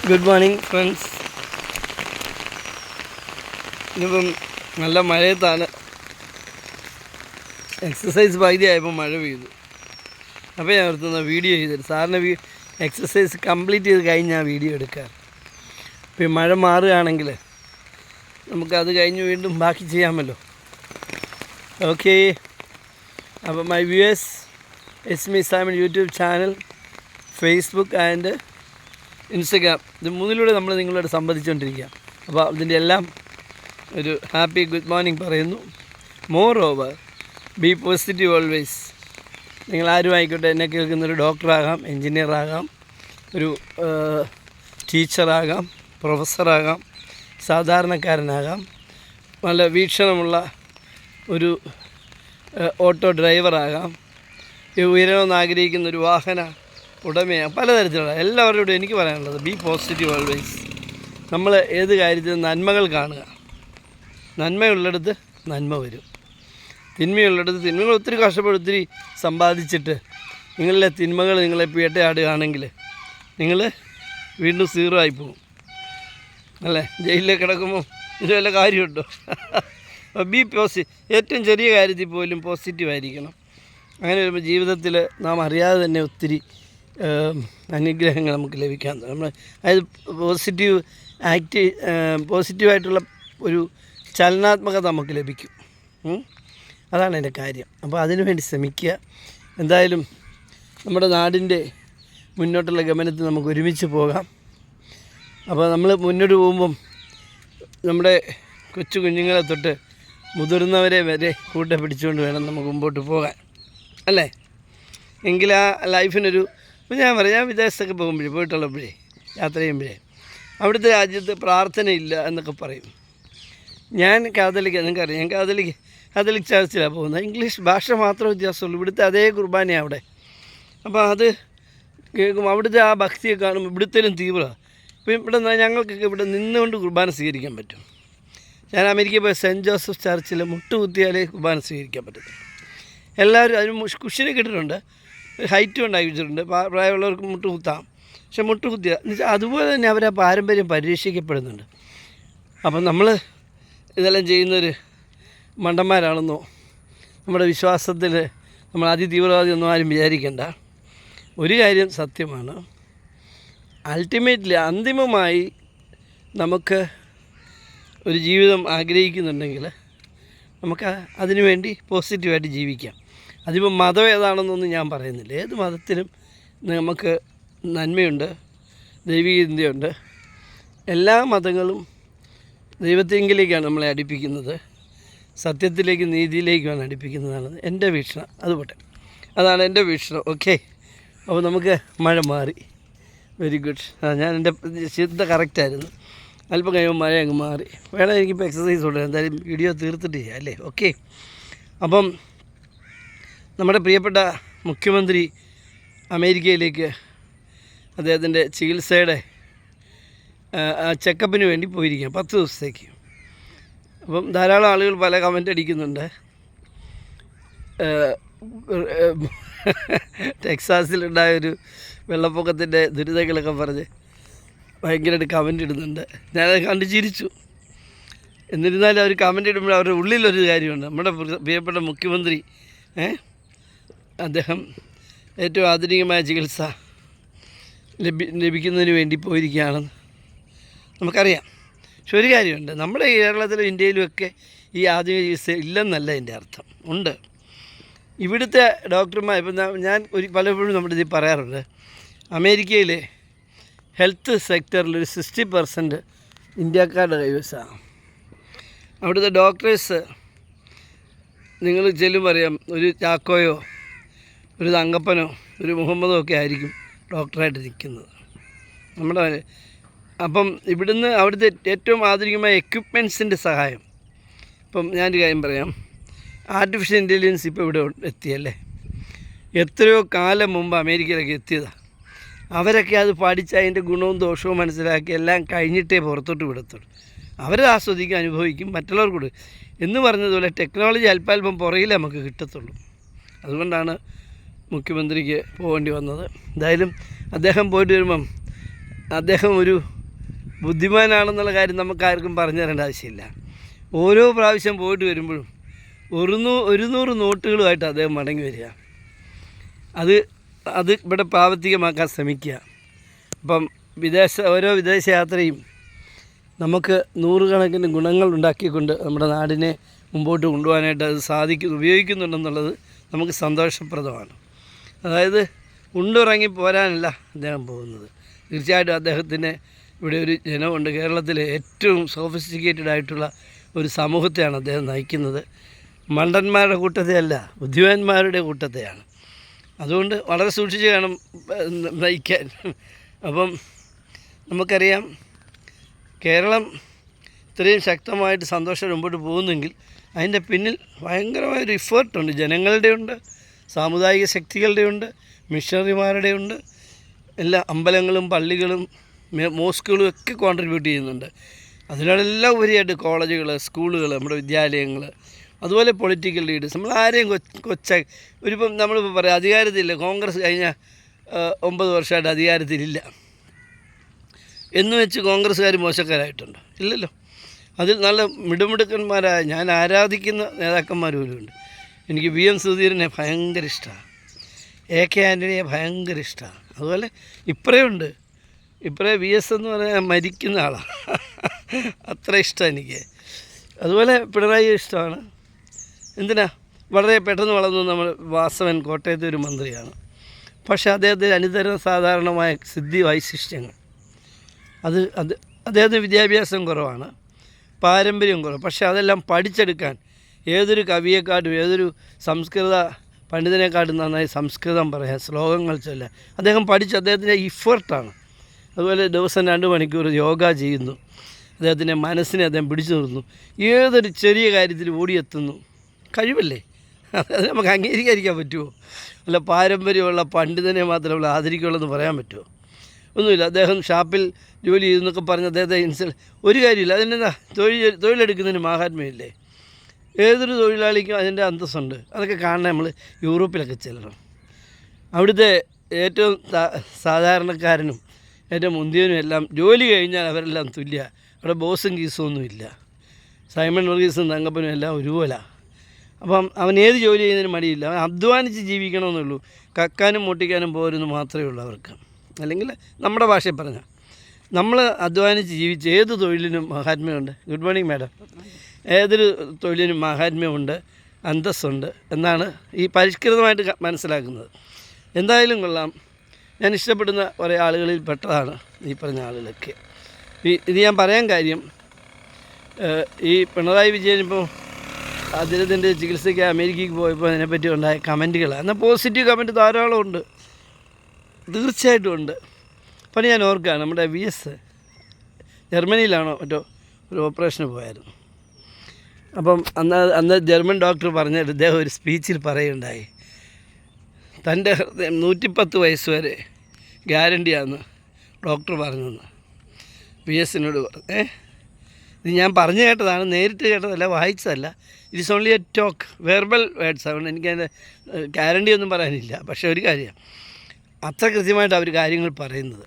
Good morning friends. ഇന്നിപ്പം നല്ല മഴയത്താണ്. Exercise പകുതിയായപ്പോൾ മഴ പെയ്തു. അപ്പോൾ ഞാൻ ഓർത്തുന്ന വീഡിയോ ചെയ്തിട്ട് സാറിന് എക്സസൈസ് കംപ്ലീറ്റ് ചെയ്ത് കഴിഞ്ഞാൽ വീഡിയോ എടുക്കുക. അപ്പോൾ ഈ മഴ മാറുകയാണെങ്കിൽ നമുക്കത് കഴിഞ്ഞ് വീണ്ടും ബാക്കി ചെയ്യാമല്ലോ. ഓക്കെ, അപ്പോൾ മൈ വ്യൂവേഴ്സ്, എസ്മി സാമിൻ YouTube channel, Facebook and Instagram, ഇത് മൂന്നിലൂടെ നമ്മൾ നിങ്ങളോട് സംവദിച്ചുകൊണ്ടിരിക്കുക. അപ്പോൾ അതിൻ്റെ എല്ലാം ഒരു ഹാപ്പി ഗുഡ് മോർണിംഗ് പറയുന്നു. Moreover, be positive always. നിങ്ങളാരും ആയിക്കോട്ടെ, എന്നെ കേൾക്കുന്നൊരു ഡോക്ടറാകാം, എൻജിനീയറാകാം, ഒരു ടീച്ചറാകാം, പ്രൊഫസറാകാം, സാധാരണക്കാരനാകാം, നല്ല വീക്ഷണമുള്ള ഒരു ഓട്ടോ ഡ്രൈവറാകാം, ഉയരണമെന്ന് ആഗ്രഹിക്കുന്ന ഒരു വാഹന ഉടമയാണ്, പലതരത്തിലുള്ള. എല്ലാവരോടും എനിക്ക് പറയാനുള്ളത് ബി പോസിറ്റീവ് ഓൾവേസ്. നമ്മൾ ഏത് കാര്യത്തിലും നന്മകൾ കാണുക. നന്മയുള്ളിടത്ത് നന്മ വരും, തിന്മയുള്ളിടത്ത് തിന്മകൾ. ഒത്തിരി കഷ്ടപ്പെട്ട് ഒത്തിരി സമ്പാദിച്ചിട്ട് നിങ്ങളിലെ തിന്മകൾ നിങ്ങളെ വേട്ടയാടുകയാണെങ്കിൽ നിങ്ങൾ വീണ്ടും സീറോ ആയി പോകും, അല്ലേ? ജയിലിലേക്ക് കിടക്കുമ്പോൾ ഇത് വല്ല കാര്യമുണ്ടോ? ബി ഏറ്റവും ചെറിയ കാര്യത്തിൽ പോലും പോസിറ്റീവായിരിക്കണം. അങ്ങനെ വരുമ്പോൾ ജീവിതത്തിൽ നാം അറിയാതെ തന്നെ ഒത്തിരി അനുഗ്രഹങ്ങൾ നമുക്ക് ലഭിക്കാൻ, നമ്മൾ അതായത് പോസിറ്റീവായിട്ടുള്ള ഒരു ചലനാത്മകത നമുക്ക് ലഭിക്കും. അതാണ് എൻ്റെ കാര്യം. അപ്പോൾ അതിനു വേണ്ടി ശ്രമിക്കുക. എന്തായാലും നമ്മുടെ നാടിൻ്റെ മുന്നോട്ടുള്ള ഗമനത്തിൽ നമുക്ക് ഒരുമിച്ച് പോകാം. അപ്പോൾ നമ്മൾ മുന്നോട്ട് പോകുമ്പം നമ്മുടെ കൊച്ചു കുഞ്ഞുങ്ങളെ തൊട്ട് മുതിർന്നവരെ വരെ കൂട്ടെ പിടിച്ചുകൊണ്ട് വേണം നമുക്ക് മുമ്പോട്ട് പോകാൻ, അല്ലേ? എങ്കിൽ ആ ലൈഫിനൊരു, ഇപ്പോൾ ഞാൻ പറയാം, ഞാൻ വിദേശത്തൊക്കെ പോയിട്ടുള്ളപ്പോഴേ, യാത്ര ചെയ്യുമ്പോഴേ, അവിടുത്തെ രാജ്യത്ത് പ്രാർത്ഥനയില്ല എന്നൊക്കെ പറയും. ഞാൻ കാതലിക്, നിങ്ങൾക്കറിയാം, ഞാൻ കാതലിക് ചർച്ചിലാണ് പോകുന്നത്. ഇംഗ്ലീഷ് ഭാഷ മാത്രമേ വ്യത്യാസമുള്ളൂ. ഇവിടുത്തെ അതേ കുർബാനയാണ് അവിടെ. അപ്പോൾ അത് കേൾക്കുമ്പോൾ അവിടുത്തെ ആ ഭക്തിയെ കാണുമ്പോൾ ഇവിടുത്തേലും തീവ്രമാണ്. ഇപ്പോൾ ഇവിടെ ഞങ്ങൾക്കൊക്കെ ഇവിടെ നിന്നുകൊണ്ട് കുർബാന സ്വീകരിക്കാൻ പറ്റും. ഞാൻ അമേരിക്കയിൽ പോയ സെൻറ്റ് ജോസഫ് ചർച്ചിൽ മുട്ടുകുത്തിയാലേ കുർബാന സ്വീകരിക്കാൻ പറ്റും. എല്ലാവരും അതിന് കുഷ്യനെ കിട്ടിയിട്ടുണ്ട്, ഹൈറ്റും ഉണ്ടാക്കി വെച്ചിട്ടുണ്ട്, പ്രായമുള്ളവർക്ക് മുട്ടുകുത്താം. പക്ഷെ മുട്ടുകുത്തിയ എന്നുവെച്ചാൽ അതുപോലെ തന്നെ അവരെ പാരമ്പര്യം പരിരക്ഷിക്കപ്പെടുന്നുണ്ട്. അപ്പം നമ്മൾ ഇതെല്ലാം ചെയ്യുന്നൊരു മണ്ടന്മാരാണെന്നോ നമ്മുടെ വിശ്വാസത്തിൽ നമ്മൾ അതിതീവ്രവാദിയൊന്നും ആരും വിചാരിക്കേണ്ട. ഒരു കാര്യം സത്യമാണ്, അൾട്ടിമേറ്റ്ലി അന്തിമമായി നമുക്ക് ഒരു ജീവിതം ആഗ്രഹിക്കുന്നുണ്ടെങ്കിൽ നമുക്ക് അതിനു വേണ്ടി പോസിറ്റീവായിട്ട് ജീവിക്കാം. അതിപ്പോൾ മതം ഏതാണെന്നൊന്നും ഞാൻ പറയുന്നില്ല. ഏത് മതത്തിലും നമുക്ക് നന്മയുണ്ട്, ദൈവിക ചിന്തയുണ്ട്. എല്ലാ മതങ്ങളും ദൈവത്തെങ്കിലേക്കാണ് നമ്മളെ അടുപ്പിക്കുന്നത്, സത്യത്തിലേക്ക് നീതിയിലേക്കാണ് അടുപ്പിക്കുന്നതാണ് എൻ്റെ വീക്ഷണം. അതുപോട്ടെ, അതാണ് എൻ്റെ വീക്ഷണം. ഓക്കെ, അപ്പോൾ നമുക്ക് മഴ മാറി. Very good. ഞാൻ എൻ്റെ ചിന്ത കറക്റ്റായിരുന്നു. അല്പം കഴിയുമ്പോൾ മഴ അങ്ങ് മാറി. വേണം എനിക്കിപ്പോൾ എക്സസൈസ് ഉണ്ട്. എന്തായാലും വീഡിയോ തീർത്തിട്ട് ചെയ്യാം, അല്ലേ? ഓക്കെ. അപ്പം നമ്മുടെ പ്രിയപ്പെട്ട മുഖ്യമന്ത്രി അമേരിക്കയിലേക്ക് അദ്ദേഹത്തിൻ്റെ ചികിത്സയുടെ ചെക്കപ്പിന് വേണ്ടി പോയിരിക്കുക 10 ദിവസത്തേക്ക്. അപ്പം ധാരാളം ആളുകൾ പല കമൻ്റ് അടിക്കുന്നുണ്ട്. ടെക്സാസിലുണ്ടായൊരു വെള്ളപ്പൊക്കത്തിൻ്റെ ദുരിതങ്ങളൊക്കെ പറഞ്ഞ് ഭയങ്കരമായിട്ട് കമൻ്റ് ഇടുന്നുണ്ട്. ഞാനത് കണ്ടു ചിരിച്ചു. എന്നിരുന്നാലും അവർ കമൻ്റ് ഇടുമ്പോൾ അവരുടെ ഉള്ളിലൊരു കാര്യമുണ്ട്. നമ്മുടെ പ്രിയപ്പെട്ട മുഖ്യമന്ത്രി അദ്ദേഹം ഏറ്റവും ആധുനികമായ ചികിത്സ ലഭിക്കുന്നതിന് വേണ്ടി പോയിരിക്കുകയാണെന്ന് നമുക്കറിയാം. പക്ഷെ ഒരു കാര്യമുണ്ട്, നമ്മുടെ കേരളത്തിലും ഇന്ത്യയിലുമൊക്കെ ഈ ആധുനിക ചികിത്സ ഇല്ലെന്നല്ല എൻ്റെ അർത്ഥം, ഉണ്ട്. ഇവിടുത്തെ ഡോക്ടർമാർ, ഇപ്പം ഞാൻ പലപ്പോഴും നമ്മുടെ ഇതിൽ പറയാറുണ്ട്, അമേരിക്കയിലെ ഹെൽത്ത് സെക്ടറിലൊരു 60% ഇന്ത്യക്കാരുടെ കൈവശമാണ്. അവിടുത്തെ ഡോക്ടേഴ്സ് നിങ്ങൾ ചെല്ലും പറയാം, ഒരു ചാക്കോയോ ഒരു തങ്കപ്പനോ ഒരു മുഹമ്മദോ ഒക്കെ ആയിരിക്കും ഡോക്ടറായിട്ട് നിൽക്കുന്നത് നമ്മുടെ. അപ്പം ഇവിടുന്ന് അവിടുത്തെ ഏറ്റവും ആധുനികമായ എക്യുപ്മെൻറ്റ്സിൻ്റെ സഹായം. ഇപ്പം ഞാനൊരു കാര്യം പറയാം, ആർട്ടിഫിഷ്യൽ ഇൻ്റലിജൻസ് ഇപ്പോൾ ഇവിടെ എത്തിയല്ലേ. എത്രയോ കാലം മുമ്പ് അമേരിക്കയിലൊക്കെ എത്തിയതാണ്. അവരൊക്കെ അത് പഠിച്ച് അതിൻ്റെ ഗുണവും ദോഷവും മനസ്സിലാക്കി എല്ലാം കഴിഞ്ഞിട്ടേ പുറത്തോട്ട് വിടത്തുള്ളൂ. അവരത് ആസ്വദിക്കും, അനുഭവിക്കും, മറ്റുള്ളവർക്കൂടെ എന്ന് പറഞ്ഞതുപോലെ ടെക്നോളജി അല്പാൽപ്പം പുറകിൽ നമുക്ക് കിട്ടത്തുള്ളൂ. അതുകൊണ്ടാണ് മുഖ്യമന്ത്രിക്ക് പോകേണ്ടി വന്നത്. എന്തായാലും അദ്ദേഹം പോയിട്ട് വരുമ്പം അദ്ദേഹം ഒരു ബുദ്ധിമാനാണെന്നുള്ള കാര്യം നമുക്കാർക്കും പറഞ്ഞു തരേണ്ട ആവശ്യമില്ല. ഓരോ പ്രാവശ്യം പോയിട്ട് വരുമ്പോഴും 100 നോട്ടുകളുമായിട്ട് അദ്ദേഹം മടങ്ങി വരിക. അത് ഇവിടെ പ്രാവർത്തികമാക്കാൻ ശ്രമിക്കുക. അപ്പം ഓരോ വിദേശ യാത്രയും നമുക്ക് 100 കണക്കിന് ഗുണങ്ങൾ ഉണ്ടാക്കിക്കൊണ്ട് നമ്മുടെ നാടിനെ മുമ്പോട്ട് കൊണ്ടുപോകാനായിട്ട് അത് ഉപയോഗിക്കുന്നുണ്ടെന്നുള്ളത് നമുക്ക് സന്തോഷപ്രദമാണ്. അതായത് ഉണ്ടിറങ്ങി പോരാനല്ല അദ്ദേഹം പോകുന്നത്. തീർച്ചയായിട്ടും അദ്ദേഹത്തിന് ഇവിടെ ഒരു ജനമുണ്ട്. കേരളത്തിലെ ഏറ്റവും സോഫിസ്റ്റിക്കേറ്റഡ് ആയിട്ടുള്ള ഒരു സമൂഹത്തെയാണ് അദ്ദേഹം നയിക്കുന്നത്. മണ്ടന്മാരുടെ കൂട്ടത്തെയല്ല, ബുദ്ധിമാന്മാരുടെ കൂട്ടത്തെയാണ്. അതുകൊണ്ട് വളരെ സൂക്ഷിച്ച് വേണം നയിക്കാൻ. അപ്പം നമുക്കറിയാം, കേരളം ഇത്രയും ശക്തമായിട്ട് സന്തോഷം മുമ്പോട്ട് പോകുന്നെങ്കിൽ അതിൻ്റെ പിന്നിൽ ഭയങ്കരമായൊരു ഇഫേർട്ടുണ്ട്. ജനങ്ങളുടെ ഉണ്ട്, സാമുദായിക ശക്തികളുടെ ഉണ്ട്, മിഷണറിമാരുടെ ഉണ്ട്, എല്ലാ അമ്പലങ്ങളും പള്ളികളും മോസ്കുകളും ഒക്കെ കോൺട്രിബ്യൂട്ട് ചെയ്യുന്നുണ്ട്. അതിനെല്ലാം ഉപരിയായിട്ട് കോളേജുകൾ, സ്കൂളുകൾ, നമ്മുടെ വിദ്യാലയങ്ങൾ, അതുപോലെ പൊളിറ്റിക്കൽ ലീഡേഴ്സ്. നമ്മൾ ആരെയും ഒരിപ്പം നമ്മളിപ്പോൾ പറയാം അധികാരത്തിലില്ല, കോൺഗ്രസ് കഴിഞ്ഞ 9 വർഷമായിട്ട് അധികാരത്തിലില്ല എന്ന് വെച്ച് കോൺഗ്രസ്സുകാർ മോശക്കാരായിട്ടുണ്ട്? ഇല്ലല്ലോ. അതിൽ നല്ല മിടുമിടുക്കന്മാരായ ഞാൻ ആരാധിക്കുന്ന നേതാക്കന്മാർ പോലുമുണ്ട്. എനിക്ക് VM സുധീരനെ ഭയങ്കര ഇഷ്ടമാണ്, AK ആൻ്റണിയെ ഭയങ്കര ഇഷ്ടമാണ്. അതുപോലെ ഇപ്പറയുണ്ട്. VS എന്ന് പറയാൻ മരിക്കുന്ന ആളാണ്, അത്ര ഇഷ്ടമാണ് എനിക്ക്. അതുപോലെ പിണറായി ഇഷ്ടമാണ്. എന്തിനാ, വളരെ പെട്ടെന്ന് വളർന്നു. നമ്മൾ വാസവൻ കോട്ടയത്തെ ഒരു മന്ത്രിയാണ്. പക്ഷേ അദ്ദേഹത്തിന് അനുതരണ സാധാരണമായ സിദ്ധി വൈശിഷ്ട്യങ്ങൾ, അദ്ദേഹത്തിന് വിദ്യാഭ്യാസം കുറവാണ്, പാരമ്പര്യം കുറവ്. പക്ഷേ അതെല്ലാം പഠിച്ചെടുക്കാൻ ഏതൊരു കവിയെക്കാട്ടും ഏതൊരു സംസ്കൃത പണ്ഡിതനെക്കാട്ടും നന്നായി സംസ്കൃതം പറയാൻ, ശ്ലോകങ്ങൾ ചൊല്ലാൻ അദ്ദേഹം അദ്ദേഹത്തിൻ്റെ ഇഫർട്ടാണ്. അതുപോലെ ദിവസം 2 മണിക്കൂർ യോഗ ചെയ്യുന്നു. അദ്ദേഹത്തിൻ്റെ മനസ്സിനെ അദ്ദേഹം പിടിച്ചു നിർത്തുന്നു. ഏതൊരു ചെറിയ കാര്യത്തിൽ ഓടിയെത്തുന്നു. കഴിവല്ലേ, അത് നമുക്ക് അംഗീകരിക്കാൻ പറ്റുമോ? അല്ല പാരമ്പര്യമുള്ള പണ്ഡിതനെ മാത്രമേ നമ്മൾ ആദരിക്കുള്ളൂ എന്ന് പറയാൻ പറ്റുമോ? ഒന്നുമില്ല. അദ്ദേഹം ഷാപ്പിൽ ജോലി ചെയ്തെന്നൊക്കെ പറഞ്ഞ് അദ്ദേഹത്തെ ഒരു കാര്യമില്ല. അതിനെന്താ, തൊഴിലെടുക്കുന്നതിന് മഹാത്മ്യമില്ലേ? ഏതൊരു തൊഴിലാളിക്കും അതിൻ്റെ അന്തസ്സുണ്ട്. അതൊക്കെ കാണാൻ നമ്മൾ യൂറോപ്പിലൊക്കെ ചെല്ലണം. അവിടുത്തെ ഏറ്റവും സാധാരണക്കാരനും ഏറ്റവും മുന്തിയവനും എല്ലാം ജോലി കഴിഞ്ഞാൽ അവരെല്ലാം തുല്യ. അവിടെ ബോസും കീസും ഒന്നുമില്ല. സൈമൺ വർഗീസും തങ്കപ്പനും എല്ലാം ഒരുപോലെ. അപ്പം അവൻ ഏത് ജോലി ചെയ്യുന്നതിന് മടിയില്ല. അവൻ അധ്വാനിച്ച് ജീവിക്കണമെന്നുള്ളൂ. കക്കാനും മുട്ടിക്കാനും പോരുന്നു മാത്രമേ ഉള്ളൂ അവർക്ക്. അല്ലെങ്കിൽ നമ്മുടെ ഭാഷയിൽ പറഞ്ഞാൽ നമ്മൾ അധ്വാനിച്ച് ജീവിച്ച് ഏത് തൊഴിലിനും മഹാത്മ്യമുണ്ട്. Good morning madam. ഏതൊരു തൊഴിലിനും മഹാത്മ്യമുണ്ട്, അന്തസ്സുണ്ട് എന്നാണ് ഈ പരിഷ്കൃതമായിട്ട് മനസ്സിലാക്കുന്നത്. എന്തായാലും കൊള്ളാം. ഞാൻ ഇഷ്ടപ്പെടുന്ന കുറേ ആളുകളിൽ പെട്ടതാണ് ഈ പറഞ്ഞ ആളുകളൊക്കെ. ഇത് ഞാൻ പറയാൻ കാര്യം, ഈ പിണറായി വിജയൻ ഇപ്പോൾ അദ്ദേഹത്തിൻ്റെ ചികിത്സയ്ക്ക് അമേരിക്കയ്ക്ക് പോയപ്പോൾ അതിനെപ്പറ്റി ഉണ്ടായ കമൻറ്റുകൾ, എന്നാൽ പോസിറ്റീവ് കമൻറ്റ് ധാരാളം ഉണ്ട്, തീർച്ചയായിട്ടും ഉണ്ട്. അപ്പം ഞാൻ ഓർക്കുകയാണ്, നമ്മുടെ VS ജർമ്മനിയിലാണോ മറ്റോ ഒരു ഓപ്പറേഷന് പോയായിരുന്നു. അപ്പം അന്ന് ജർമ്മൻ ഡോക്ടർ പറഞ്ഞിട്ട് ഇദ്ദേഹം ഒരു സ്പീച്ചിൽ പറയുകയുണ്ടായി, തൻ്റെ ഹൃദയം 110 വയസ്സ് വരെ ഗ്യാരണ്ടിയാണെന്ന് ഡോക്ടർ പറഞ്ഞെന്ന് VSനോട് പറഞ്ഞു. ഇത് ഞാൻ പറഞ്ഞു കേട്ടതാണ്, നേരിട്ട് കേട്ടതല്ല, വായിച്ചതല്ല. It's only a talk, verbal words. അതുകൊണ്ട് എനിക്കതിൻ്റെ ഗ്യാരണ്ടി ഒന്നും പറയാനില്ല. പക്ഷേ ഒരു കാര്യം, അത്ര കൃത്യമായിട്ട് അവർ കാര്യങ്ങൾ പറയുന്നത്.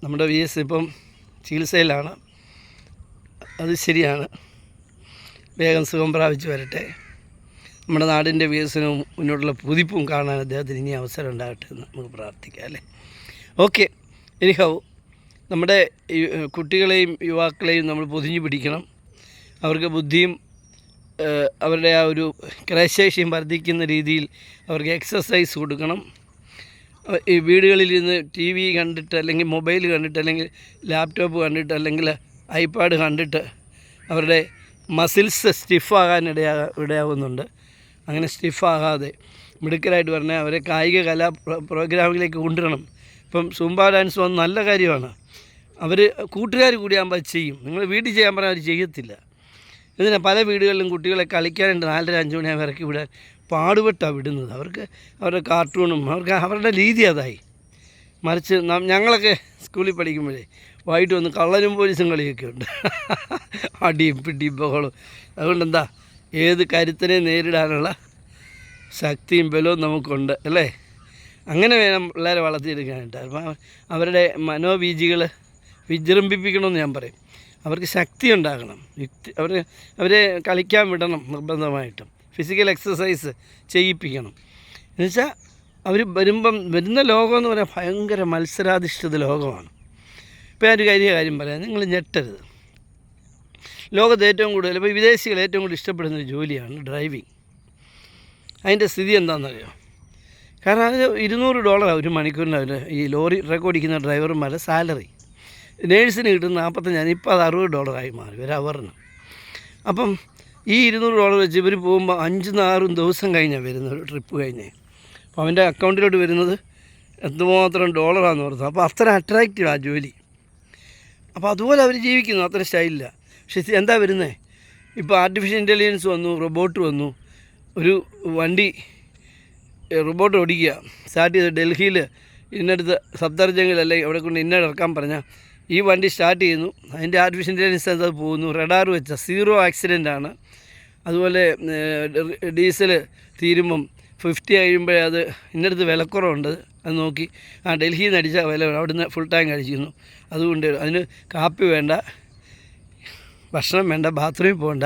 നമ്മുടെ VS ഇപ്പം ചികിത്സയിലാണ്, അത് ശരിയാണ്. വേഗം സുഖം പ്രാപിച്ച് വരട്ടെ. നമ്മുടെ നാടിൻ്റെ വികസനവും മുന്നോട്ടുള്ള കുതിപ്പും കാണാൻ അദ്ദേഹത്തിന് ഇനി അവസരം ഉണ്ടാകട്ടെ എന്ന് നമുക്ക് പ്രാർത്ഥിക്കാം, അല്ലേ? ഓക്കെ. എനിഹൗ, നമ്മുടെ കുട്ടികളെയും യുവാക്കളെയും നമ്മൾ പൊതിഞ്ഞു പിടിക്കണം. അവർക്ക് ബുദ്ധിയും അവരുടെ ആ ഒരു ക്രയശേഷിയും വർദ്ധിക്കുന്ന രീതിയിൽ അവർക്ക് എക്സസൈസ് കൊടുക്കണം. ഈ വീടുകളിൽ നിന്ന് TV കണ്ടിട്ട്, അല്ലെങ്കിൽ മൊബൈൽ കണ്ടിട്ട്, അല്ലെങ്കിൽ ലാപ്ടോപ്പ് കണ്ടിട്ട്, അല്ലെങ്കിൽ ഐപാഡ് കണ്ടിട്ട് അവരുടെ മസിൽസ് സ്റ്റിഫാകാൻ ഇടയാകുന്നുണ്ട്. അങ്ങനെ സ്റ്റിഫാകാതെ മിടുക്കരായിട്ട് പറഞ്ഞാൽ അവരെ കായിക കലാ പ്രോഗ്രാമിലേക്ക് കൊണ്ടുവരണം. ഇപ്പം സുംബ ഡാൻസ് വന്ന് നല്ല കാര്യമാണ്. അവർ കൂട്ടുകാർ കൂടിയാകുമ്പോൾ അത് ചെയ്യും. നിങ്ങൾ വീട്ടിൽ ചെയ്യാൻ പറഞ്ഞാൽ അവർ ചെയ്യത്തില്ല. ഇതിനെ പല വീടുകളിലും കുട്ടികളെ കളിക്കാനുണ്ട് 4:30-5 മണിയാകുമ്പോൾ ഇറക്കി വിടാൻ പാടുപെട്ടാണ് വിടുന്നത്. അവർക്ക് അവരുടെ കാർട്ടൂണും അവരുടെ രീതി അതായി. മറിച്ച് ഞങ്ങളൊക്കെ സ്കൂളിൽ പഠിക്കുമ്പോഴേ വൈകിട്ട് വന്ന് കള്ളനും പോലീസും കളിയൊക്കെ ഉണ്ട്, അടിയും പിടിയും ബഹളവും. അതുകൊണ്ട് എന്താ, ഏത് കരുത്തിനെ നേരിടാനുള്ള ശക്തിയും ബലവും നമുക്കുണ്ട്, അല്ലേ? അങ്ങനെ വേണം പിള്ളേരെ വളർത്തിയെടുക്കാനായിട്ട്. അപ്പം അവരുടെ മനോബീജികൾ വിജൃംഭിപ്പിക്കണമെന്ന് ഞാൻ പറയും. അവർക്ക് ശക്തി ഉണ്ടാകണം, അവരെ കളിക്കാൻ വിടണം നിർബന്ധമായിട്ടും, ഫിസിക്കൽ എക്സസൈസ് ചെയ്യിപ്പിക്കണം. എന്നുവെച്ചാൽ അവർ വരുന്ന ലോകമെന്ന് പറയാൻ ഭയങ്കര മത്സരാധിഷ്ഠിത ലോകമാണ്. ഇപ്പോൾ ഞാനൊരു കാര്യം പറയാം, നിങ്ങൾ ഞെട്ടരുത്. ലോകത്ത് ഏറ്റവും കൂടുതൽ ഇപ്പോൾ വിദേശികൾ ഏറ്റവും കൂടുതൽ ഇഷ്ടപ്പെടുന്നൊരു ജോലിയാണ് ഡ്രൈവിങ്. അതിൻ്റെ സ്ഥിതി എന്താണെന്നറിയോ? കാരണം അതിന് $200 ഒരു മണിക്കൂറിന് അവർ ഈ ലോറി ട്രക്ക് ഓടിക്കുന്ന ഡ്രൈവർമാരുടെ സാലറി. നേഴ്സിന് കിട്ടുന്ന 45, ഇപ്പോൾ അത് $60 മാറി ഒരു അവറിന്. അപ്പം ഈ $200 വെച്ച് ഇവർ പോകുമ്പോൾ 5-6 ദിവസം കഴിഞ്ഞാൽ വരുന്നത്, ഒരു ട്രിപ്പ് കഴിഞ്ഞ്. അപ്പോൾ അവൻ്റെ അക്കൗണ്ടിലോട്ട് വരുന്നത് എന്തുമാത്രം ഡോളറാണെന്ന് ഓർത്ത്. അപ്പോൾ അത്ര അട്രാക്റ്റീവ് ആ ജോലി. അപ്പോൾ അതുപോലെ അവർ ജീവിക്കുന്നു, അത്ര സ്റ്റൈലില്ല. പക്ഷേ എന്താ വരുന്നത്? ഇപ്പോൾ ആർട്ടിഫിഷ്യൽ ഇൻ്റലിജൻസ് വന്നു, റോബോട്ട് വന്നു. ഒരു വണ്ടി റോബോട്ട് ഓടിക്കുക, സ്റ്റാർട്ട് ചെയ്ത് ഡൽഹിയിൽ ഇന്നടുത്ത് സഫ്ദർജംഗിൽ അല്ലെങ്കിൽ അവിടെ കൊണ്ട് ഇറക്കാൻ പറഞ്ഞാൽ ഈ വണ്ടി സ്റ്റാർട്ട് ചെയ്യുന്നു. അതിൻ്റെ ആർട്ടിഫിഷ്യൽ ഇൻ്റലിജൻസ് അത് പോകുന്നു, റഡാർ വെച്ച 0 ആക്സിഡൻ്റാണ്. അതുപോലെ ഡീസൽ തീരുമ്പം 50 കഴിയുമ്പോഴേ അത് ഇന്നടുത്ത് വിലക്കുറവുണ്ട്, അത് നോക്കി ഡൽഹിയിൽ നിന്ന് അടിച്ച വില അവിടുന്ന് ഫുൾ ടാങ്ക് അടിച്ചിരുന്നു. അതുകൊണ്ട് അതിന് കാപ്പി വേണ്ട, ഭക്ഷണം വേണ്ട, ബാത്റൂമിൽ പോകണ്ട,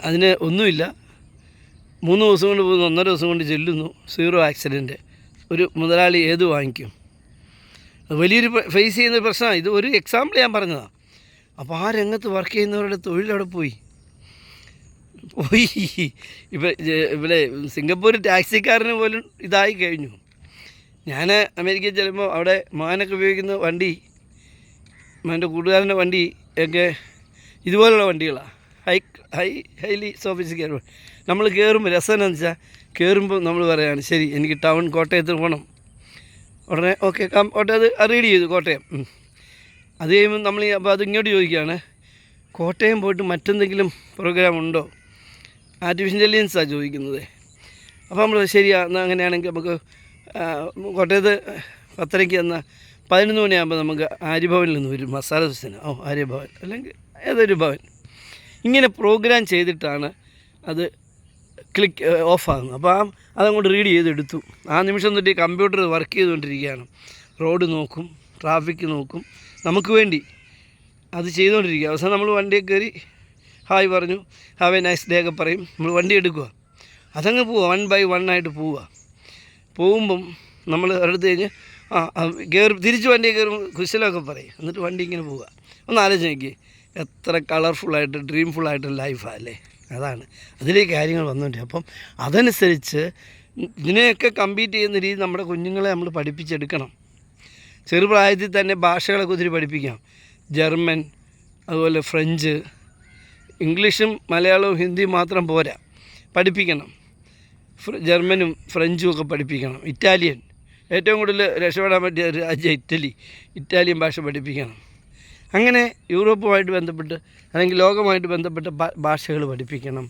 അതിന് ഒന്നുമില്ല. 3 ദിവസം കൊണ്ട് പോകുന്നു, 1.5 ദിവസം കൊണ്ട് ചെല്ലുന്നു, 0 ആക്സിഡൻറ്റ്. ഒരു മുതലാളി ഏത് വാങ്ങിക്കും? വലിയൊരു ഫേസ് ചെയ്യുന്ന പ്രശ്നമാണ്. ഇത് ഒരു എക്സാമ്പിൾ ഞാൻ പറഞ്ഞതാണ്. അപ്പോൾ ആ രംഗത്ത് വർക്ക് ചെയ്യുന്നവരുടെ തൊഴിലവിടെ പോയി. ഇവിടെ സിംഗപ്പൂർ ടാക്സിക്കാരന് പോലും ഇതായി കഴിഞ്ഞു. ഞാൻ അമേരിക്കയിൽ ചെല്ലുമ്പോൾ അവിടെ മകനൊക്കെ ഉപയോഗിക്കുന്ന വണ്ടി, എൻ്റെ കൂട്ടുകാരൻ്റെ വണ്ടി ഒക്കെ ഇതുപോലുള്ള വണ്ടികളാണ്. Highly sophisticated. നമ്മൾ കയറുമ്പോൾ രസം എന്താണെന്ന് വെച്ചാൽ, കയറുമ്പോൾ നമ്മൾ പറയുകയാണ്, ശരി എനിക്ക് ടൗൺ കോട്ടയത്ത് പോകണം. ഉടനെ ഓക്കെ കോട്ടയം അത് റീഡ് ചെയ്തു, കോട്ടയം. അത് കഴിയുമ്പോൾ നമ്മൾ അപ്പോൾ അത് ഇങ്ങോട്ട് ചോദിക്കുകയാണ്, കോട്ടയം പോയിട്ട് മറ്റെന്തെങ്കിലും പ്രോഗ്രാം ഉണ്ടോ? ആർട്ടിഫിഷ്യൽ ഇൻ്റലിജൻസാണ് ചോദിക്കുന്നത്. അപ്പോൾ നമ്മൾ ശരിയാ, എന്നാൽ അങ്ങനെയാണെങ്കിൽ നമുക്ക് കോട്ടയത്ത് 10:30 എന്നാൽ 11 മണിയാകുമ്പോൾ നമുക്ക് ആര്യഭവനിൽ നിന്ന് ഒരു മസാല ദോശന്, ആര്യഭവൻ അല്ലെങ്കിൽ ഏതൊരു ഭവൻ, ഇങ്ങനെ പ്രോഗ്രാം ചെയ്തിട്ടാണ് അത് ക്ലിക്ക് ഓഫാകുന്നത്. അപ്പോൾ അതങ്ങോട്ട് റീഡ് ചെയ്തെടുത്തു. ആ നിമിഷം തൊട്ട് കമ്പ്യൂട്ടർ വർക്ക് ചെയ്തുകൊണ്ടിരിക്കുകയാണ്. റോഡ് നോക്കും, ട്രാഫിക്ക് നോക്കും, നമുക്ക് വേണ്ടി അത് ചെയ്തുകൊണ്ടിരിക്കുക. അവസാനം നമ്മൾ വണ്ടിയിൽ കയറി ഹായ് പറഞ്ഞു, ഹാവ് എ നൈസ് ഡേ ഒക്കെ പറയും. നമ്മൾ വണ്ടി എടുക്കുക, അതങ്ങ് പോവുക, 1 by 1 ആയിട്ട് പോവുക. പോകുമ്പം നമ്മൾ അടുത്ത് കഴിഞ്ഞ് തിരിച്ച് വണ്ടിയിൽ കയറുമ്പോൾ കുശലമൊക്കെ പറയും, എന്നിട്ട് വണ്ടി ഇങ്ങനെ പോവുക. ഒന്ന് ആലോചിച്ച് നോക്കി, എത്ര കളർഫുള്ളായിട്ട് ഡ്രീംഫുള്ളായിട്ട് ലൈഫാണ് അല്ലേ? അതാണ് അതിലേക്ക് കാര്യങ്ങൾ വന്നുകൊണ്ട്. അപ്പം അതനുസരിച്ച് ഇതിനെയൊക്കെ കമ്പീറ്റ് ചെയ്യുന്ന രീതി നമ്മുടെ കുഞ്ഞുങ്ങളെ നമ്മൾ പഠിപ്പിച്ചെടുക്കണം. ചെറുപ്രായത്തിൽ തന്നെ ഭാഷകളൊക്കെ ഒത്തിരി പഠിപ്പിക്കാം. ജർമ്മൻ, അതുപോലെ ഫ്രഞ്ച്, ഇംഗ്ലീഷും മലയാളവും ഹിന്ദിയും മാത്രം പോരാ, പഠിപ്പിക്കണം. ജർമ്മനും ഫ്രഞ്ചും ഒക്കെ പഠിപ്പിക്കണം. ഇറ്റാലിയൻ, ഏറ്റവും കൂടുതൽ രക്ഷപ്പെടാൻ പറ്റിയ രാജ്യം ഇറ്റാലിയൻ ഭാഷ പഠിപ്പിക്കണം. അങ്ങനെ യൂറോപ്പുമായിട്ട് ബന്ധപ്പെട്ട് അല്ലെങ്കിൽ ലോകമായിട്ട് ബന്ധപ്പെട്ട ഭാഷകൾ പഠിപ്പിക്കണം.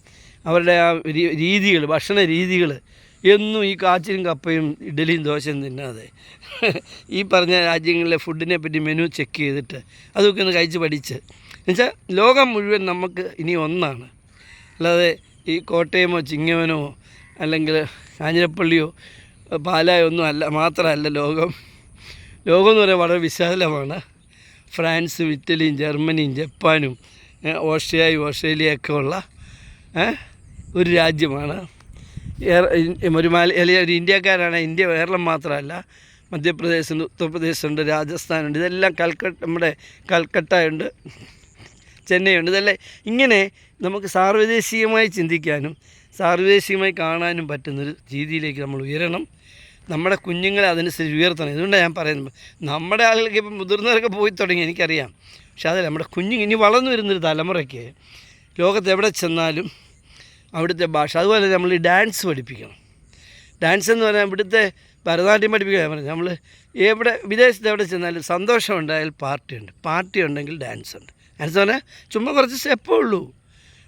അവരുടെ ആ രീതികൾ, ഭക്ഷണ രീതികൾ, എന്നും ഈ കാച്ചിലും കപ്പയും ഇഡലിയും ദോശയും തിന്നാതെ ഈ പറഞ്ഞ രാജ്യങ്ങളിലെ ഫുഡിനെ പറ്റി മെനു ചെക്ക് ചെയ്തിട്ട് അതൊക്കെ ഒന്ന് കഴിച്ച് പഠിച്ച്, എന്നുവെച്ചാൽ ലോകം മുഴുവൻ നമുക്ക് ഇനി ഒന്നാണ്. അല്ലാതെ ഈ കോട്ടയമോ ചിങ്ങവനോ അല്ലെങ്കിൽ കാഞ്ഞിരപ്പള്ളിയോ പാലായോ ഒന്നും അല്ല, മാത്രമല്ല ലോകം. ലോകം എന്ന് പറയാൻ വളരെ വിശാലമാണ്. ഫ്രാൻസും ഇറ്റലിയും ജർമ്മനിയും ജപ്പാനും ഓസ്ട്രേലിയയൊക്കെ ഉള്ള ഒരു രാജ്യമാണ്. ഒരു ഇന്ത്യക്കാരാണ്. ഇന്ത്യ കേരളം മാത്രമല്ല, മധ്യപ്രദേശുണ്ട്, ഉത്തർപ്രദേശുണ്ട്, രാജസ്ഥാനുണ്ട്, ഇതെല്ലാം നമ്മുടെ കൽക്കട്ടയുണ്ട്, ചെന്നൈയുണ്ട്. ഇതെല്ലാം ഇങ്ങനെ നമുക്ക് സാർവദേശികമായി ചിന്തിക്കാനും സാർവദേശികമായി കാണാനും പറ്റുന്നൊരു രീതിയിലേക്ക് നമ്മൾ ഉയരണം. നമ്മുടെ കുഞ്ഞുങ്ങളെ അതനുസരിച്ച് ഉയർത്തണം. ഇതുകൊണ്ടാണ് ഞാൻ പറയുന്നത്, നമ്മുടെ ആളുകൾക്ക് ഇപ്പം മുതിർന്നവരൊക്കെ പോയി തുടങ്ങി, എനിക്കറിയാം. പക്ഷെ അതല്ല, നമ്മുടെ ഇനി വളർന്നു വരുന്നൊരു തലമുറയ്ക്ക് ലോകത്ത് എവിടെ ചെന്നാലും അവിടുത്തെ ഭാഷ, അതുപോലെ നമ്മൾ ഈ ഡാൻസ് പഠിപ്പിക്കണം. ഡാൻസ് എന്ന് പറഞ്ഞാൽ ഇവിടുത്തെ ഭരതനാട്യം പഠിപ്പിക്കുക. പറഞ്ഞു നമ്മൾ വിദേശത്ത് എവിടെ ചെന്നാലും സന്തോഷമുണ്ടായാൽ പാർട്ടി ഉണ്ടെങ്കിൽ ഡാൻസ് ഉണ്ട്. ഡാൻസ് പറഞ്ഞാൽ ചുമ്മാ കുറച്ച് സ്റ്റെപ്പേ ഉള്ളൂ,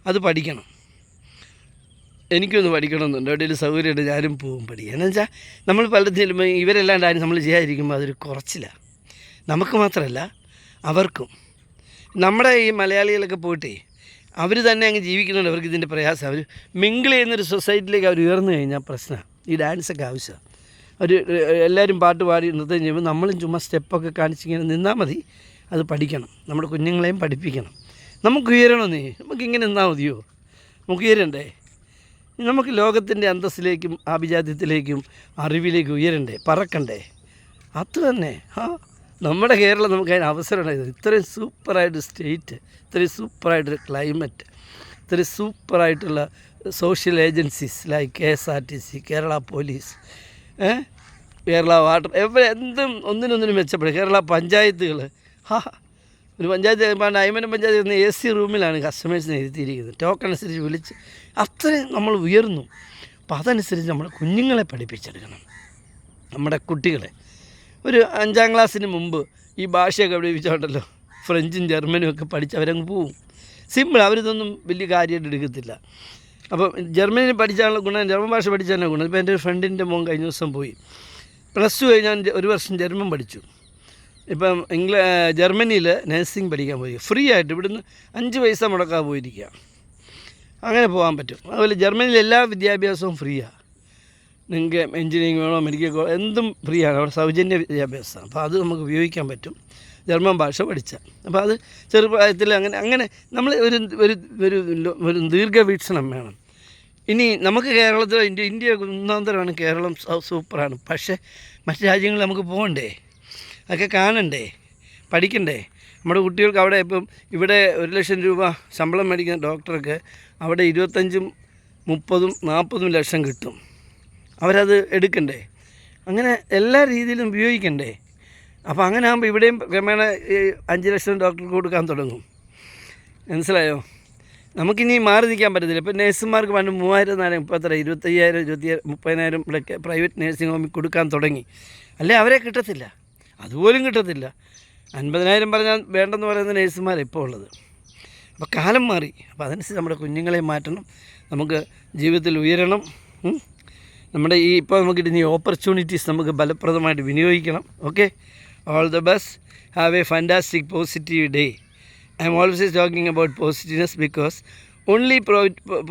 അത് പഠിക്കണം. എനിക്കൊന്ന് പഠിക്കണമെന്നുണ്ട്, എവിടെയെങ്കിലും സൗകര്യമുണ്ട് ഞാനും പോവും പഠിക്കുക. എന്ന് വെച്ചാൽ നമ്മൾ പലതും ചെല്ലുമ്പോൾ ഇവരെല്ലാം ഡാൻസ് നമ്മൾ ചെയ്യാതിരിക്കുമ്പോൾ അതൊരു കുറച്ചിലാണ്, നമുക്ക് മാത്രമല്ല അവർക്കും. നമ്മുടെ ഈ മലയാളികളൊക്കെ പോയിട്ടേ അവർ തന്നെ അങ്ങ് ജീവിക്കുന്നുണ്ട്, അവർക്ക് ഇതിൻ്റെ പ്രയാസം. അവർ മിങ്കിൾ ചെയ്യുന്നൊരു സൊസൈറ്റിയിലേക്ക് അവർ ഉയർന്നു കഴിഞ്ഞാൽ പ്രശ്നമാണ്. ഈ ഡാൻസൊക്കെ ആവശ്യമാണ്. എല്ലാവരും പാട്ട് പാടി നൃത്തം ചെയ്യുമ്പോൾ നമ്മളും ചുമ്മാ സ്റ്റെപ്പൊക്കെ കാണിച്ചിങ്ങനെ നിന്നാൽ മതി. അത് പഠിക്കണം, നമ്മുടെ കുഞ്ഞുങ്ങളെയും പഠിപ്പിക്കണം. നമുക്ക് ഉയരണമെന്നേ, നമുക്കിങ്ങനെ നിന്നാൽ മതിയോ? നമുക്ക് ഉയരണ്ടേ? നമുക്ക് ലോകത്തിൻ്റെ അന്തസ്സിലേക്കും ആഭിജാത്യത്തിലേക്കും അറിവിലേക്കും ഉയരണ്ടേ, പറക്കണ്ടേ? അത് തന്നെ നമ്മുടെ കേരളം നമുക്ക് അതിന് അവസരം ഉണ്ടായത്. ഇത്രയും സൂപ്പറായിട്ട് സ്റ്റേറ്റ്, ഇത്രയും സൂപ്പറായിട്ടൊരു ക്ലൈമറ്റ്, ഇത്രയും സൂപ്പറായിട്ടുള്ള social agencies like KSRTC, Kerala police, Kerala water, എന്തും ഒന്നിനൊന്നിനും മെച്ചപ്പെടും. കേരള പഞ്ചായത്തുകൾ, ഒരു പഞ്ചായത്ത് അയ്മനം പഞ്ചായത്ത് AC റൂമിലാണ് കസ്റ്റമേഴ്സിനെ ഇരുത്തിയിരിക്കുന്നത്. ടോക്കൺ അനുസരിച്ച് വിളിച്ച് അത്രയും നമ്മൾ ഉയർന്നു. അപ്പോൾ അതനുസരിച്ച് നമ്മൾ കുഞ്ഞുങ്ങളെ പഠിപ്പിച്ചെടുക്കണം. നമ്മുടെ കുട്ടികളെ ഒരു 5ാം ക്ലാസ്സിന് മുമ്പ് ഈ ഭാഷയൊക്കെ പഠിപ്പിച്ചോണ്ടല്ലോ, ഫ്രഞ്ചും ജർമ്മനും ഒക്കെ പഠിച്ച് അവരങ്ങ് പോവും. സിമ്പിൾ, അവരിതൊന്നും വലിയ കാര്യമായിട്ട് എടുക്കത്തില്ല. അപ്പം ജർമ്മനിയിൽ പഠിച്ചാലുള്ള ഗുണം, ജർമ്മൻ ഭാഷ പഠിച്ചാലുള്ള ഗുണം. ഇപ്പോൾ എൻ്റെ ഒരു ഫ്രണ്ടിൻ്റെ മോൻ കഴിഞ്ഞ ദിവസം പോയി +2 കഴിഞ്ഞാൽ 1 വർഷം ജർമ്മൻ പഠിച്ചു. ഇപ്പം ജർമ്മനിയിൽ നഴ്സിംഗ് പഠിക്കാൻ പോയി, ഫ്രീ ആയിട്ട്. ഇവിടുന്ന് 5 പൈസ മുടക്കാതെ പോയിരിക്കുക. അങ്ങനെ പോകാൻ പറ്റും. അതുപോലെ ജർമ്മനിയിൽ എല്ലാ വിദ്യാഭ്യാസവും ഫ്രീയാണ്. നിങ്ങൾക്ക് എഞ്ചിനീയറിംഗ് വേണോ, മെഡിക്കൽ എന്തും ഫ്രീ ആണ്. അവിടെ സൗജന്യ വിദ്യാഭ്യാസമാണ്. അപ്പോൾ അത് നമുക്ക് ഉപയോഗിക്കാൻ പറ്റും ജർമ്മൻ ഭാഷ പഠിച്ചാൽ. അപ്പോൾ അത് ചെറുപ്രായത്തിൽ അങ്ങനെ നമ്മൾ ഒരു ദീർഘവീക്ഷണം വേണം. ഇനി നമുക്ക് കേരളത്തിൽ ഇന്ത്യ ഒന്നാന്തരമാണ്, കേരളം സൂപ്പറാണ്. പക്ഷേ മറ്റു രാജ്യങ്ങളിൽ നമുക്ക് പോകണ്ടേ, അതൊക്കെ കാണണ്ടേ, പഠിക്കണ്ടേ? നമ്മുടെ കുട്ടികൾക്ക് അവിടെ ഇപ്പം ഇവിടെ 1 ലക്ഷം രൂപ ശമ്പളം മേടിക്കുന്ന ഡോക്ടർക്ക് അവിടെ 25, 30, 40 ലക്ഷം കിട്ടും. അവരത് എടുക്കണ്ടേ? അങ്ങനെ എല്ലാ രീതിയിലും ഉപയോഗിക്കണ്ടേ? അപ്പോൾ അങ്ങനെ ആകുമ്പോൾ ഇവിടെയും ക്രമേണ 5 ലക്ഷം ഡോക്ടർക്ക് കൊടുക്കാൻ തുടങ്ങും. മനസ്സിലായോ? നമുക്കിനി മാറി നിൽക്കാൻ പറ്റത്തില്ല. ഇപ്പോൾ നേഴ്സുമാർക്ക് പണ്ട് 3000, 4000, ഇപ്പോൾ എത്ര 25,000, 30,000 ഇവിടെ പ്രൈവറ്റ് നേഴ്സിംഗ് ഹോമിൽ കൊടുക്കാൻ തുടങ്ങി. അല്ലേ അവരെ കിട്ടത്തില്ല, അതുപോലും കിട്ടത്തില്ല. 50,000 പറഞ്ഞാൽ വേണ്ടെന്ന് പറയുന്ന നേഴ്സുമാരാണ് ഇപ്പോൾ ഉള്ളത്. അപ്പോൾ കാലം മാറി. അപ്പോൾ അതനുസരിച്ച് നമ്മുടെ കുഞ്ഞുങ്ങളെ മാറ്റണം, നമുക്ക് ജീവിതത്തിൽ ഉയരണം. നമ്മുടെ ഇപ്പോൾ നമുക്ക് കിട്ടുന്ന ഈ ഓപ്പർച്യൂണിറ്റീസ് നമുക്ക് ഫലപ്രദമായിട്ട് വിനിയോഗിക്കണം. Okay, all the best. Have a fantastic positive day. I am always talking about positiveness because only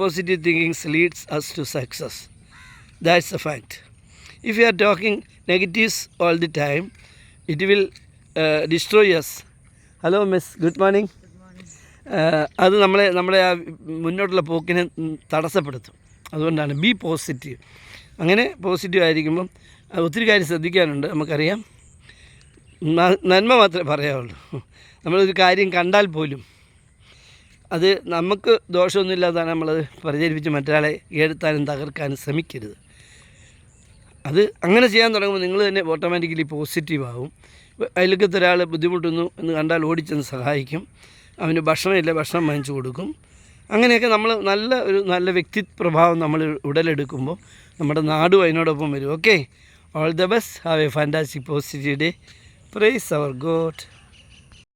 positive thinking leads us to success. That's a fact. If you are talking negatives all the time, it will destroy us. Hello miss, good morning. അത് നമ്മുടെ ആ മുന്നോട്ടുള്ള പോക്കിനെ തടസ്സപ്പെടുത്തും. അതുകൊണ്ടാണ് B positive. അങ്ങനെ positive ആയിരിക്കുമ്പം ഒത്തിരി കാര്യം ശ്രദ്ധിക്കാനുണ്ട്. നമുക്കറിയാം, നന്മ മാത്രമേ പറയാവുള്ളൂ. നമ്മളൊരു കാര്യം കണ്ടാൽ പോലും അത് നമുക്ക് ദോഷമൊന്നുമില്ലാതാണ് നമ്മളത് പ്രചരിപ്പിച്ച് മറ്റൊരാളെ ഏഴ്ത്താനും തകർക്കാനും ശ്രമിക്കരുത്. അത് അങ്ങനെ ചെയ്യാൻ തുടങ്ങുമ്പോൾ നിങ്ങൾ തന്നെ ഓട്ടോമാറ്റിക്കലി പോസിറ്റീവ് ആവും. അയൽക്കത്തെ ഒരാൾ ബുദ്ധിമുട്ടുന്നു എന്ന് കണ്ടാൽ ഓടിച്ചെന്ന് സഹായിക്കും. അവന് ഭക്ഷണമില്ല, ഭക്ഷണം വാങ്ങിച്ചു കൊടുക്കും. അങ്ങനെയൊക്കെ നമ്മൾ നല്ല വ്യക്തിപ്രഭാവം നമ്മൾ ഉടലെടുക്കുമ്പോൾ നമ്മുടെ നാടും അതിനോടൊപ്പം വരും. Okay, all the best. Have a fantastic positive day. Praise our God.